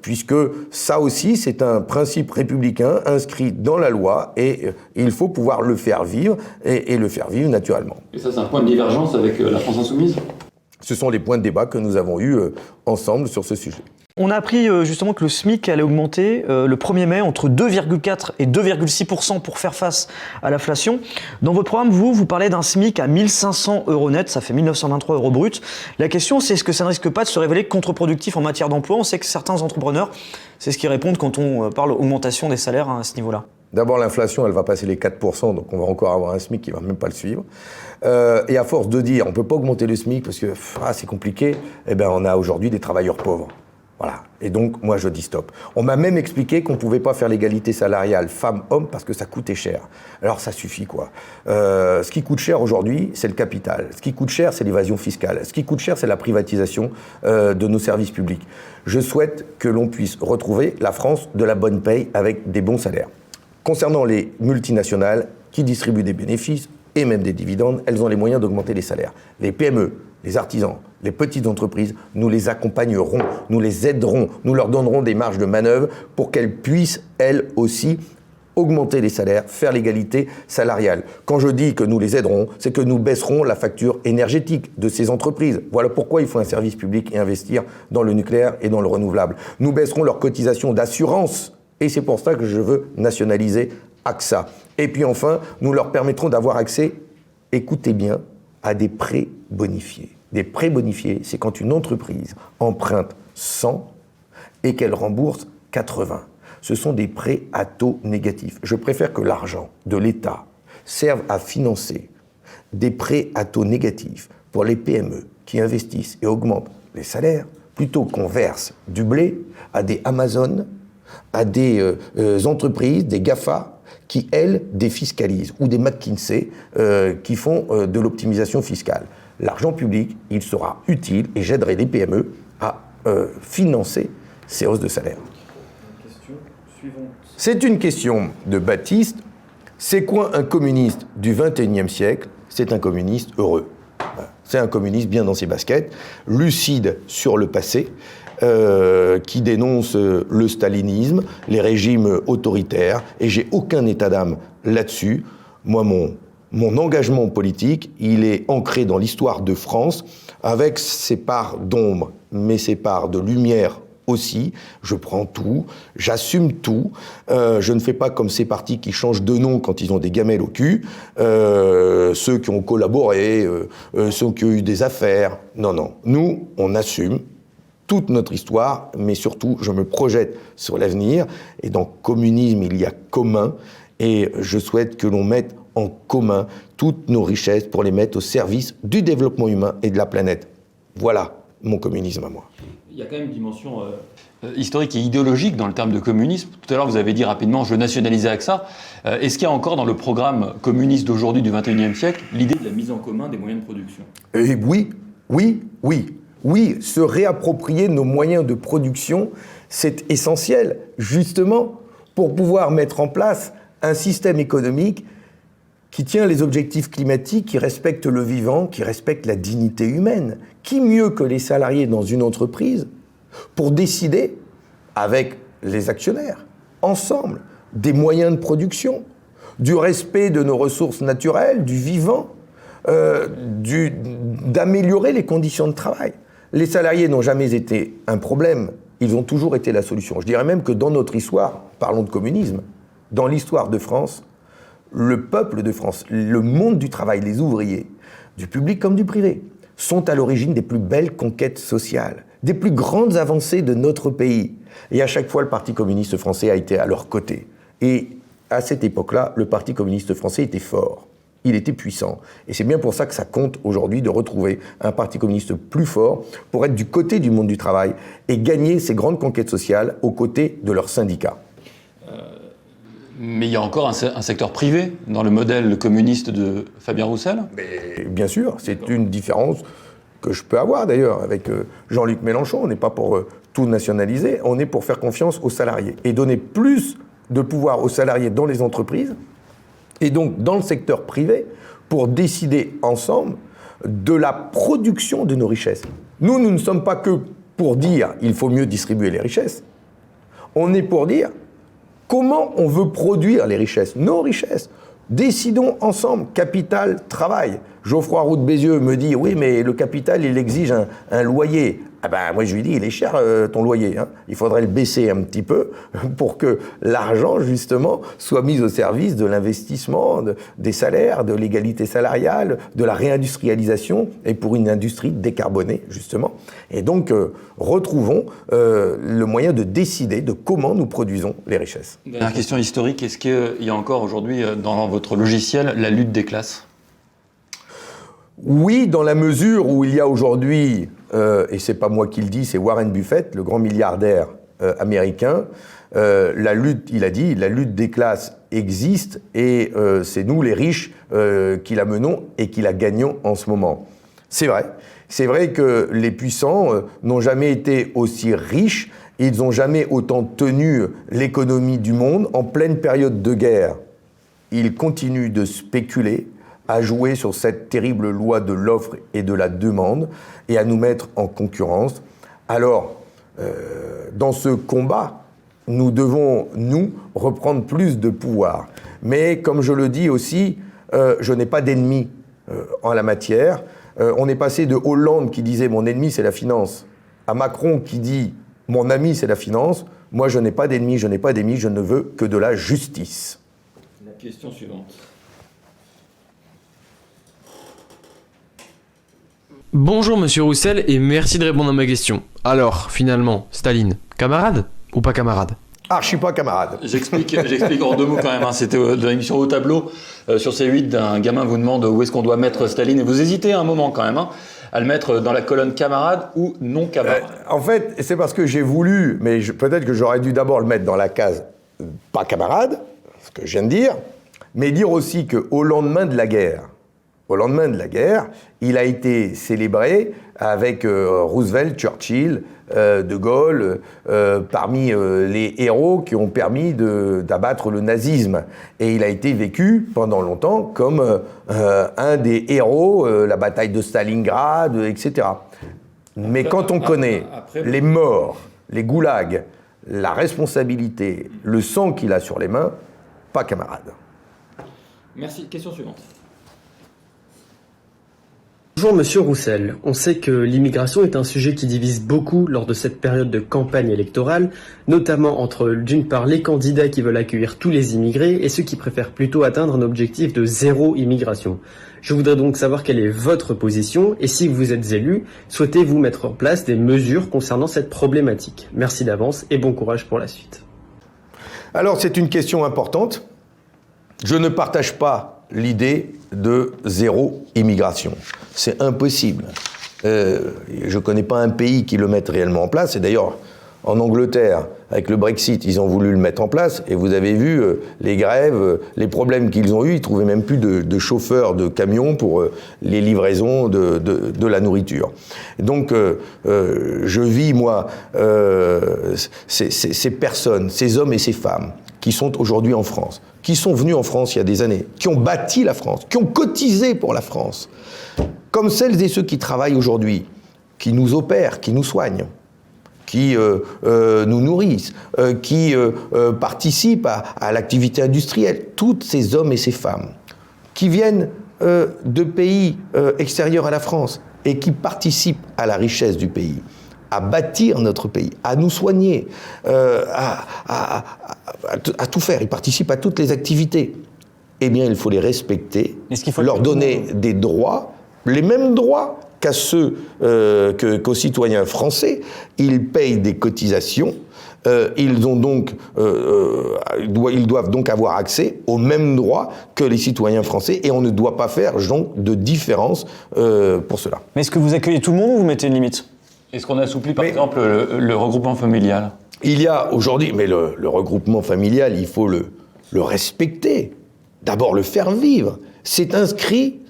[SPEAKER 1] puisque ça aussi c'est un principe républicain inscrit dans la loi et il faut pouvoir le faire vivre et le faire vivre naturellement.
[SPEAKER 4] Et ça, c'est un point de divergence avec la France Insoumise ?
[SPEAKER 1] Ce sont les points de débat que nous avons eus ensemble sur ce sujet.
[SPEAKER 3] On a appris justement que le SMIC allait augmenter le 1er mai entre 2,4 et 2,6% pour faire face à l'inflation. Dans votre programme, vous parlez d'un SMIC à 1 500 € net, ça fait 1 923 € brut. La question, c'est est-ce que ça ne risque pas de se révéler contre-productif en matière d'emploi ? On sait que certains entrepreneurs, c'est ce qu'ils répondent quand on parle augmentation des salaires à ce niveau-là.
[SPEAKER 1] D'abord, l'inflation, elle va passer les 4%, donc on va encore avoir un SMIC qui va même pas le suivre. Et à force de dire, on peut pas augmenter le SMIC parce que c'est compliqué, on a aujourd'hui des travailleurs pauvres. Voilà. Et donc, moi, je dis stop. On m'a même expliqué qu'on pouvait pas faire l'égalité salariale femmes-hommes parce que ça coûtait cher. Alors, ça suffit, quoi. Ce qui coûte cher aujourd'hui, c'est le capital. Ce qui coûte cher, c'est l'évasion fiscale. Ce qui coûte cher, c'est la privatisation de nos services publics. Je souhaite que l'on puisse retrouver la France de la bonne paye avec des bons salaires. Concernant les multinationales qui distribuent des bénéfices et même des dividendes, elles ont les moyens d'augmenter les salaires. Les PME, les artisans, les petites entreprises, nous les accompagnerons, nous les aiderons, nous leur donnerons des marges de manœuvre pour qu'elles puissent, elles aussi, augmenter les salaires, faire l'égalité salariale. Quand je dis que nous les aiderons, c'est que nous baisserons la facture énergétique de ces entreprises. Voilà pourquoi il faut un service public et investir dans le nucléaire et dans le renouvelable. Nous baisserons leurs cotisations d'assurance et c'est pour ça que je veux nationaliser AXA. Et puis enfin, nous leur permettrons d'avoir accès, écoutez bien, à des prêts bonifiés. Des prêts bonifiés, c'est quand une entreprise emprunte 100 et qu'elle rembourse 80. Ce sont des prêts à taux négatifs. Je préfère que l'argent de l'État serve à financer des prêts à taux négatifs pour les PME qui investissent et augmentent les salaires, plutôt qu'on verse du blé à des Amazon, à des entreprises, des GAFA, qui, elles, défiscalisent, ou des McKinsey qui font de l'optimisation fiscale. L'argent public, il sera utile, et j'aiderai les PME à financer ces hausses de salaire.
[SPEAKER 10] Question suivante.
[SPEAKER 1] C'est une question de Baptiste. C'est quoi un communiste du XXIe siècle ? C'est un communiste heureux. C'est un communiste bien dans ses baskets, lucide sur le passé, qui dénonce le stalinisme, les régimes autoritaires, et j'ai aucun état d'âme là-dessus. Moi, mon engagement politique, il est ancré dans l'histoire de France, avec ses parts d'ombre, mais ses parts de lumière aussi. Je prends tout, j'assume tout. Je ne fais pas comme ces partis qui changent de nom quand ils ont des gamelles au cul, ceux qui ont collaboré, ceux qui ont eu des affaires. Non, non. Nous, on assume toute notre histoire, mais surtout, je me projette sur l'avenir. Et dans communisme, il y a commun. Et je souhaite que l'on mette en commun toutes nos richesses pour les mettre au service du développement humain et de la planète. Voilà mon communisme à moi.
[SPEAKER 4] Il y a quand même une dimension historique et idéologique dans le terme de communisme. Tout à l'heure, vous avez dit rapidement, je veux nationaliser AXA. Est-ce qu'il y a encore dans le programme communiste d'aujourd'hui, du XXIe siècle, l'idée de la mise en commun des moyens de production ?
[SPEAKER 1] Oui, se réapproprier nos moyens de production, c'est essentiel, justement, pour pouvoir mettre en place un système économique qui tient les objectifs climatiques, qui respecte le vivant, qui respecte la dignité humaine. Qui mieux que les salariés dans une entreprise pour décider, avec les actionnaires, ensemble, des moyens de production, du respect de nos ressources naturelles, du vivant, d'améliorer les conditions de travail. Les salariés n'ont jamais été un problème, ils ont toujours été la solution. Je dirais même que dans notre histoire, parlons de communisme, dans l'histoire de France, le peuple de France, le monde du travail, les ouvriers, du public comme du privé, sont à l'origine des plus belles conquêtes sociales, des plus grandes avancées de notre pays. Et à chaque fois, le Parti communiste français a été à leur côté. Et à cette époque-là, le Parti communiste français était fort, il était puissant. Et c'est bien pour ça que ça compte aujourd'hui de retrouver un Parti communiste plus fort pour être du côté du monde du travail et gagner ces grandes conquêtes sociales aux côtés de leurs syndicats.
[SPEAKER 4] Mais il y a encore un secteur privé dans le modèle communiste de Fabien Roussel ?
[SPEAKER 1] Mais bien sûr, c'est une différence que je peux avoir d'ailleurs avec Jean-Luc Mélenchon. On n'est pas pour tout nationaliser, on est pour faire confiance aux salariés et donner plus de pouvoir aux salariés dans les entreprises et donc dans le secteur privé pour décider ensemble de la production de nos richesses. Nous ne sommes pas que pour dire il faut mieux distribuer les richesses. On est pour dire comment on veut produire les richesses, nos richesses. Décidons ensemble, capital, travail. Geoffroy Roux de Bézieux me dit, oui, mais le capital, il exige un loyer. Ah ben, moi, je lui dis, il est cher, ton loyer. Hein. Il faudrait le baisser un petit peu pour que l'argent, justement, soit mis au service de l'investissement, des salaires, de l'égalité salariale, de la réindustrialisation, et pour une industrie décarbonée, justement. Et donc, retrouvons le moyen de décider de comment nous produisons les richesses.
[SPEAKER 4] Dernière question historique, est-ce qu'il y a encore aujourd'hui, dans votre logiciel, la lutte des classes ?
[SPEAKER 1] Oui, dans la mesure où il y a aujourd'hui, et c'est pas moi qui le dis, c'est Warren Buffett, le grand milliardaire américain, la lutte, il a dit, la lutte des classes existe et c'est nous les riches qui la menons et qui la gagnons en ce moment. C'est vrai que les puissants n'ont jamais été aussi riches, ils n'ont jamais autant tenu l'économie du monde en pleine période de guerre. Ils continuent de spéculer, à jouer sur cette terrible loi de l'offre et de la demande et à nous mettre en concurrence. Alors, dans ce combat, nous devons, nous, reprendre plus de pouvoir. Mais comme je le dis aussi, je n'ai pas d'ennemi en la matière. On est passé de Hollande qui disait « mon ennemi, c'est la finance » à Macron qui dit « mon ami, c'est la finance ». Moi, je n'ai pas d'ennemi, je ne veux que de la justice.
[SPEAKER 4] La question suivante.
[SPEAKER 12] Bonjour Monsieur Roussel et merci de répondre à ma question. Alors, finalement, Staline, camarade ou pas camarade ?
[SPEAKER 1] Archi pas camarade.
[SPEAKER 4] J'explique en 2 mots quand même. Hein. C'était dans l'émission Au Tableau sur C8 d'un gamin vous demande où est-ce qu'on doit mettre Staline et vous hésitez un moment quand même à le mettre dans la colonne camarade ou non camarade.
[SPEAKER 1] En fait, c'est parce que j'ai voulu, mais peut-être que j'aurais dû d'abord le mettre dans la case pas camarade, ce que je viens de dire, mais dire aussi qu'au lendemain de la guerre, il a été célébré avec Roosevelt, Churchill, De Gaulle, parmi les héros qui ont permis d'abattre le nazisme. Et il a été vécu pendant longtemps comme un des héros, la bataille de Stalingrad, etc. Mais quand on connaît les morts, les goulags, la responsabilité, le sang qu'il a sur les mains, pas camarade.
[SPEAKER 4] Merci. Question suivante.
[SPEAKER 13] Bonjour Monsieur Roussel, on sait que l'immigration est un sujet qui divise beaucoup lors de cette période de campagne électorale, notamment entre d'une part les candidats qui veulent accueillir tous les immigrés et ceux qui préfèrent plutôt atteindre un objectif de zéro immigration. Je voudrais donc savoir quelle est votre position et si vous êtes élu, souhaitez-vous mettre en place des mesures concernant cette problématique. Merci d'avance et bon courage pour la suite.
[SPEAKER 1] Alors c'est une question importante. Je ne partage pas l'idée de zéro immigration. C'est impossible. Je ne connais pas un pays qui le mette réellement en place. Et d'ailleurs, en Angleterre, avec le Brexit, ils ont voulu le mettre en place. Et vous avez vu les grèves, les problèmes qu'ils ont eus. Ils ne trouvaient même plus de chauffeurs de camions pour les livraisons de la nourriture. Donc, je vis, moi, ces personnes, ces hommes et ces femmes qui sont aujourd'hui en France, qui sont venus en France il y a des années, qui ont bâti la France, qui ont cotisé pour la France, comme celles et ceux qui travaillent aujourd'hui, qui nous opèrent, qui nous soignent, qui nous nourrissent, qui participent à l'activité industrielle. Tous ces hommes et ces femmes qui viennent de pays extérieurs à la France et qui participent à la richesse du pays, à bâtir notre pays, à nous soigner, à tout faire. Ils participent à toutes les activités. Eh bien, il faut les respecter, leur donner des droits, les mêmes droits qu'à ceux, qu'aux citoyens français. Ils payent des cotisations. Ils doivent donc avoir accès aux mêmes droits que les citoyens français et on ne doit pas faire donc de différence pour cela.
[SPEAKER 3] Mais est-ce que vous accueillez tout le monde ou vous mettez une limite ?
[SPEAKER 4] Est-ce qu'on assouplit par exemple le regroupement familial ?
[SPEAKER 1] Il y a aujourd'hui, mais le regroupement familial, il faut le respecter, d'abord le faire vivre. C'est inscrit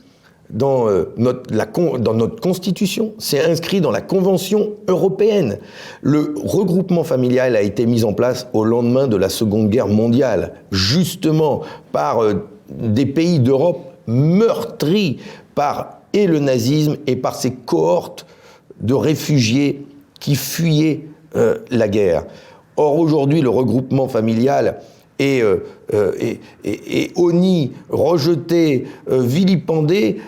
[SPEAKER 1] dans notre Constitution, c'est inscrit dans la Convention européenne. Le regroupement familial a été mis en place au lendemain de la Seconde Guerre mondiale, justement par des pays d'Europe meurtris par et le nazisme et par ces cohortes de réfugiés qui fuyaient la guerre. Or aujourd'hui, le regroupement familial est honni, rejeté, vilipendé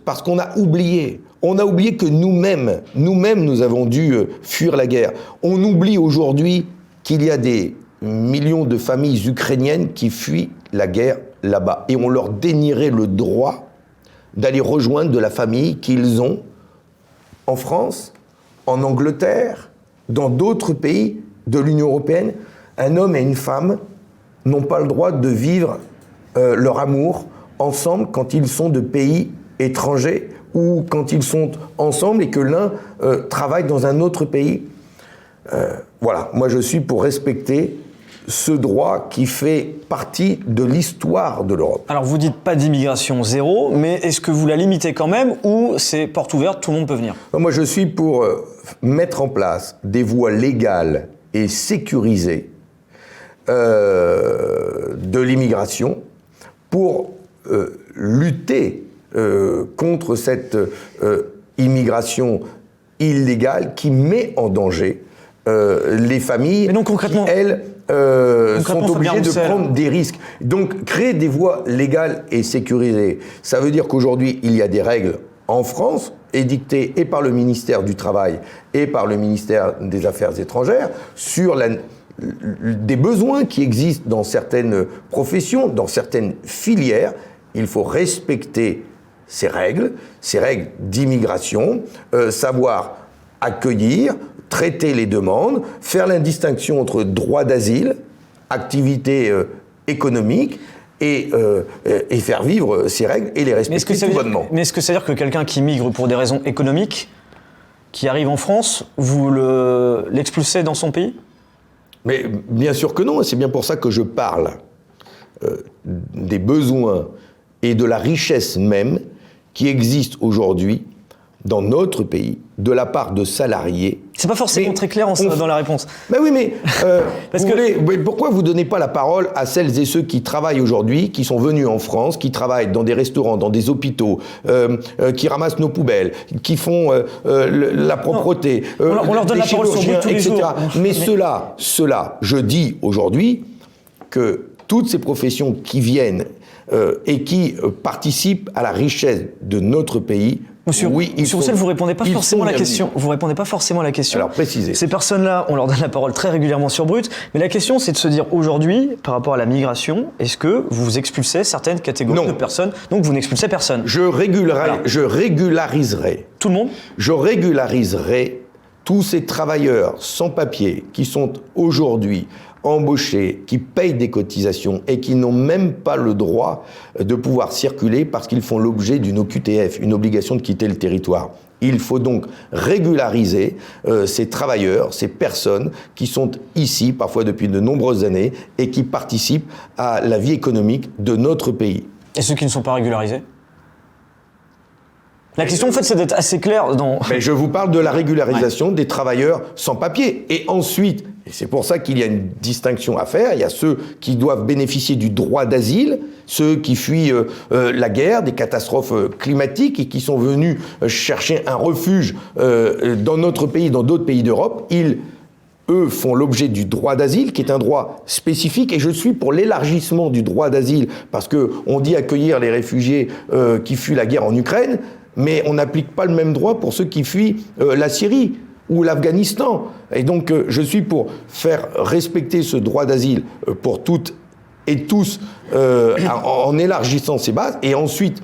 [SPEAKER 1] parce qu'on a oublié. On a oublié que nous-mêmes, nous avons dû fuir la guerre. On oublie aujourd'hui qu'il y a des millions de familles ukrainiennes qui fuient la guerre là-bas. Et on leur dénierait le droit d'aller rejoindre de la famille qu'ils ont en France, en Angleterre, dans d'autres pays de l'Union européenne. Un homme et une femme n'ont pas le droit de vivre leur amour ensemble quand ils sont de pays étrangers ou quand ils sont ensemble et que l'un travaille dans un autre pays. Voilà, moi je suis pour respecter ce droit qui fait partie de l'histoire de l'Europe.
[SPEAKER 3] Alors vous dites pas d'immigration zéro, mais est-ce que vous la limitez quand même ou c'est porte ouverte, tout le monde peut venir ?
[SPEAKER 1] Moi je suis pour mettre en place des voies légales et sécurisées de l'immigration pour lutter contre cette immigration illégale qui met en danger les familles qui, elles, sont obligées de prendre des risques. Donc, créer des voies légales et sécurisées, ça veut dire qu'aujourd'hui, il y a des règles en France, édictées et par le ministère du Travail et par le ministère des Affaires étrangères, sur des besoins qui existent dans certaines professions, dans certaines filières. Il faut respecter ces règles d'immigration, savoir accueillir, traiter les demandes, faire la distinction entre droit d'asile, activité économique, et faire vivre ces règles et les respecter tout bonnement.
[SPEAKER 3] Mais est-ce que ça veut dire que quelqu'un qui migre pour des raisons économiques, qui arrive en France, vous l'expulsez dans son pays ?
[SPEAKER 1] Mais bien sûr que non, et c'est bien pour ça que je parle des besoins et de la richesse même qui existe aujourd'hui dans notre pays, de la part de salariés.
[SPEAKER 3] C'est pas forcément très clair dans la réponse.
[SPEAKER 1] Ben oui, mais pourquoi vous donnez pas la parole à celles et ceux qui travaillent aujourd'hui, qui sont venus en France, qui travaillent dans des restaurants, dans des hôpitaux, qui ramassent nos poubelles, qui font la propreté,
[SPEAKER 3] on leur donne la parole sur tous les jours.
[SPEAKER 1] Mais ceux-là, je dis aujourd'hui que toutes ces professions qui viennent et qui participent à la richesse de notre pays.
[SPEAKER 3] Monsieur Roussel, vous répondez pas forcément à la question. Vous répondez pas forcément à la question.
[SPEAKER 1] Alors, précisez.
[SPEAKER 3] Ces personnes-là, on leur donne la parole très régulièrement sur Brut, mais la question, c'est de se dire aujourd'hui, par rapport à la migration, est-ce que vous expulsez certaines catégories de personnes? Donc, vous n'expulsez personne.
[SPEAKER 1] Je régulariserai.
[SPEAKER 3] Tout le monde?
[SPEAKER 1] Je régulariserai tous ces travailleurs sans papier qui sont aujourd'hui embauchés, qui payent des cotisations et qui n'ont même pas le droit de pouvoir circuler parce qu'ils font l'objet d'une OQTF, une obligation de quitter le territoire. Il faut donc régulariser ces travailleurs, ces personnes qui sont ici, parfois depuis de nombreuses années, et qui participent à la vie économique de notre pays.
[SPEAKER 3] Et ceux qui ne sont pas régularisés ? La question, en fait, c'est d'être assez clair dans...
[SPEAKER 1] Mais je vous parle de la régularisation des travailleurs sans papier. Et ensuite, et c'est pour ça qu'il y a une distinction à faire, il y a ceux qui doivent bénéficier du droit d'asile, ceux qui fuient la guerre, des catastrophes climatiques et qui sont venus chercher un refuge dans notre pays, dans d'autres pays d'Europe. Ils, eux, font l'objet du droit d'asile, qui est un droit spécifique, et je suis pour l'élargissement du droit d'asile, parce qu'on dit accueillir les réfugiés qui fuient la guerre en Ukraine, mais on n'applique pas le même droit pour ceux qui fuient la Syrie ou l'Afghanistan. Et donc, je suis pour faire respecter ce droit d'asile pour toutes et tous en élargissant ces bases. Et ensuite,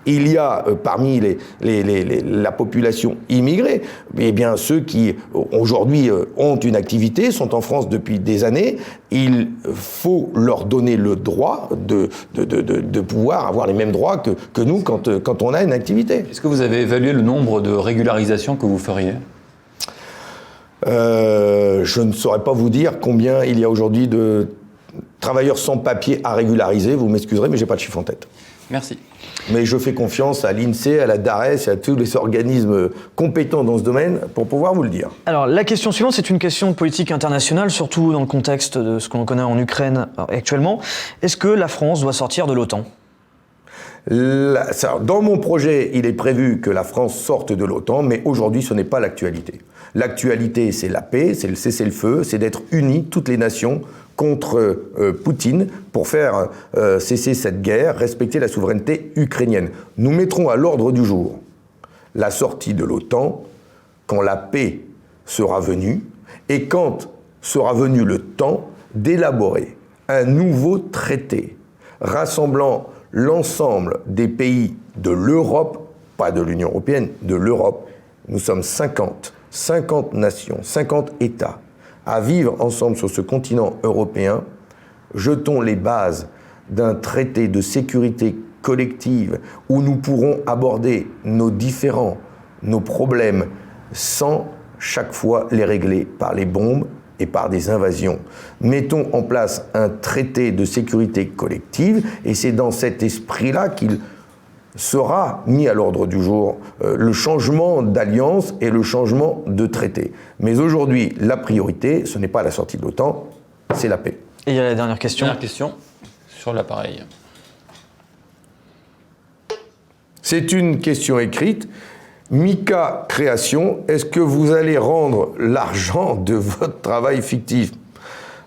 [SPEAKER 1] il y a parmi la population immigrée, eh bien, ceux qui aujourd'hui ont une activité, sont en France depuis des années. Il faut leur donner le droit de pouvoir avoir les mêmes droits que nous quand on a une activité.
[SPEAKER 4] Est-ce que vous avez évalué le nombre de régularisations que vous feriez ?
[SPEAKER 1] Je ne saurais pas vous dire combien il y a aujourd'hui de travailleurs sans papier à régulariser. Vous m'excuserez, mais je n'ai pas de chiffre en tête.
[SPEAKER 4] Merci.
[SPEAKER 1] Mais je fais confiance à l'INSEE, à la DARES et à tous les organismes compétents dans ce domaine pour pouvoir vous le dire.
[SPEAKER 3] Alors, la question suivante, c'est une question de politique internationale, surtout dans le contexte de ce qu'on connaît en Ukraine actuellement. Est-ce que la France doit sortir de l'OTAN ?
[SPEAKER 1] Dans mon projet, il est prévu que la France sorte de l'OTAN, mais aujourd'hui, ce n'est pas l'actualité. L'actualité, c'est la paix, c'est le cessez-le-feu, c'est d'être unis, toutes les nations, contre Poutine pour faire cesser cette guerre, respecter la souveraineté ukrainienne. Nous mettrons à l'ordre du jour la sortie de l'OTAN quand la paix sera venue et quand sera venu le temps d'élaborer un nouveau traité rassemblant l'ensemble des pays de l'Europe, pas de l'Union européenne, de l'Europe. Nous sommes 50 nations, 50 États à vivre ensemble sur ce continent européen. Jetons les bases d'un traité de sécurité collective où nous pourrons aborder nos différends, nos problèmes, sans chaque fois les régler par les bombes et par des invasions. Mettons en place un traité de sécurité collective, et c'est dans cet esprit-là qu'il sera mis à l'ordre du jour le changement d'alliance et le changement de traité. Mais aujourd'hui, la priorité, ce n'est pas la sortie de l'OTAN, c'est la paix.
[SPEAKER 3] Et il y a la dernière question.
[SPEAKER 4] Dernière question sur l'appareil.
[SPEAKER 1] C'est une question écrite. Mika Création, est-ce que vous allez rendre l'argent de votre travail fictif ?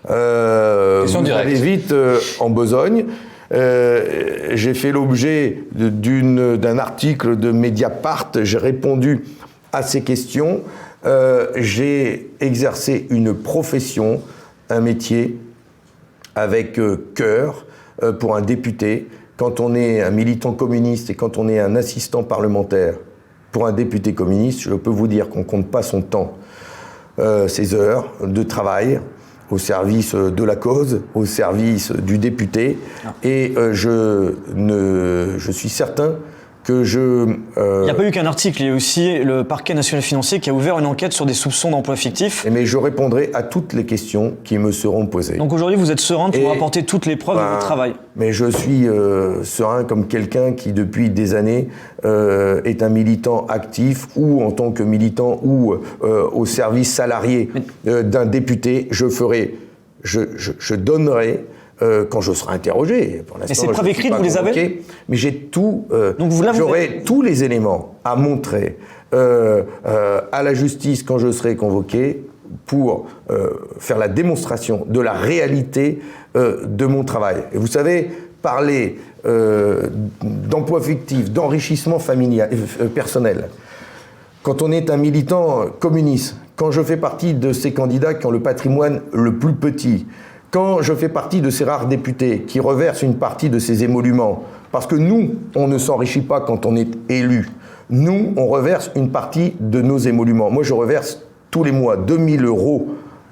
[SPEAKER 4] Question directe.
[SPEAKER 1] Vous allez vite en besogne. J'ai fait l'objet d'un article de Mediapart, j'ai répondu à ces questions. J'ai exercé une profession, un métier avec cœur pour un député. Quand on est un militant communiste et quand on est un assistant parlementaire pour un député communiste, je peux vous dire qu'on ne compte pas son temps, ses heures de travail au service de la cause, au service du député. Et je suis certain que
[SPEAKER 3] Il n'y a pas eu qu'un article, il y a aussi le parquet national financier qui a ouvert une enquête sur des soupçons d'emploi fictif.
[SPEAKER 1] Mais je répondrai à toutes les questions qui me seront posées.
[SPEAKER 3] Donc aujourd'hui, vous êtes serein de pouvoir apporter toutes les preuves de votre travail.
[SPEAKER 1] Mais je suis serein comme quelqu'un qui, depuis des années, est un militant actif, ou en tant que militant, ou au service salarié d'un député. Je donnerai quand je serai interrogé. Pour
[SPEAKER 3] et ces preuves écrites, vous les avez ?
[SPEAKER 1] Mais j'ai tout. J'aurai tous les éléments à montrer à la justice quand je serai convoqué pour faire la démonstration de la réalité de mon travail. Et vous savez, parler d'emploi fictif, d'enrichissement familial, personnel, quand on est un militant communiste, quand je fais partie de ces candidats qui ont le patrimoine le plus petit, quand je fais partie de ces rares députés qui reversent une partie de ces émoluments, parce que nous, on ne s'enrichit pas quand on est élu, nous, on reverse une partie de nos émoluments. Moi, je reverse tous les mois 2000 €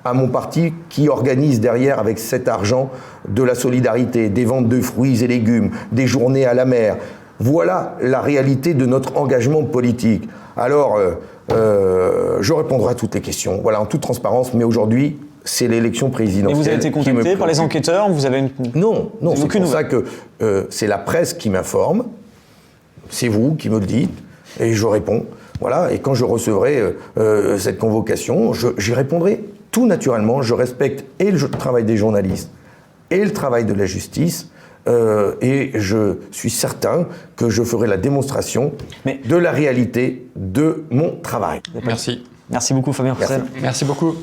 [SPEAKER 1] à mon parti qui organise derrière avec cet argent de la solidarité, des ventes de fruits et légumes, des journées à la mer. Voilà la réalité de notre engagement politique. Alors, je répondrai à toutes les questions, voilà, en toute transparence, mais aujourd'hui, c'est l'élection présidentielle.
[SPEAKER 3] Et vous avez été contacté par les enquêteurs, vous avez une...
[SPEAKER 1] Non, c'est pour ça que c'est la presse qui m'informe, c'est vous qui me le dites, et je réponds. Voilà, et quand je recevrai cette convocation, j'y répondrai tout naturellement. Je respecte et le travail des journalistes et le travail de la justice, et je suis certain que je ferai la démonstration de la réalité de mon travail.
[SPEAKER 12] Merci.
[SPEAKER 3] Merci beaucoup Fabien Roussel.
[SPEAKER 12] Merci beaucoup.